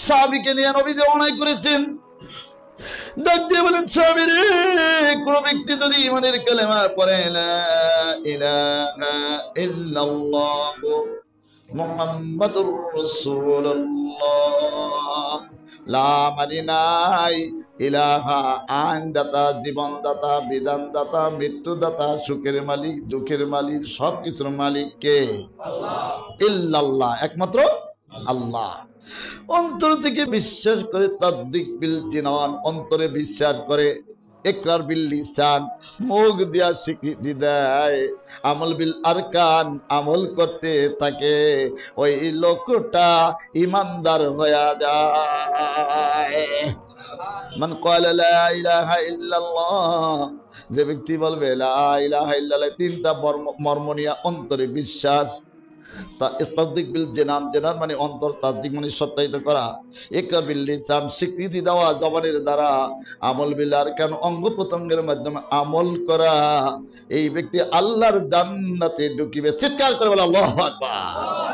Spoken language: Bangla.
সাহাবীকে নিয়ে নবী যে অন্যায় করেছেন, ডাক দিয়ে বলেন, সাহাবী রে, কোন ব্যক্তি যদি ঈমানের কালেমা পড়ে লা ইলাহা ইল্লাল্লাহ মুহাম্মাদুর রাসূলুল্লাহ, লা মানে নাই, ইলাহা আইনদাতা, জীবনদাতা, বিধানদাতা, মৃত্যুদাতা, সুখের মালিক, দুঃখের মালিক, সবকিছুর মালিক কে? আল্লাহ। ইল্লাল্লাহ, একমাত্র আল্লাহ। অন্তর থেকে বিশ্বাস করে, তাসদীক বিল জিনান, অন্তরে বিশ্বাস করে, ইকরার বিল লিসান, মুখ দিয়া স্বীকৃতি দেয়, আমল বিল আরকান, আমল করতে থাকে, ওই লোকটা ইমানদার হয়ে যায়। মান ক্বালা লা ইলাহা ইল্লাল্লাহ, যে ব্যক্তি বলবে লা ইলাহা ইল্লাল্লাহ, তিনটা মর্ম নিয়ে অন্তরে বিশ্বাস, তাসদীক বিল জিনান, জিনান মানে অন্তর, তাসদীক মানে সত্যায়িত করা, ইকরার বিল লিসান স্বীকৃতি দেওয়া জবানের দ্বারা, আমল বিল আরকান অঙ্গ প্রত্যঙ্গের মাধ্যমে আমল করা, এই ব্যক্তি আল্লাহর জান্নাতে ঢুকিবে। চিৎকার করে বলে আল্লাহু আকবার।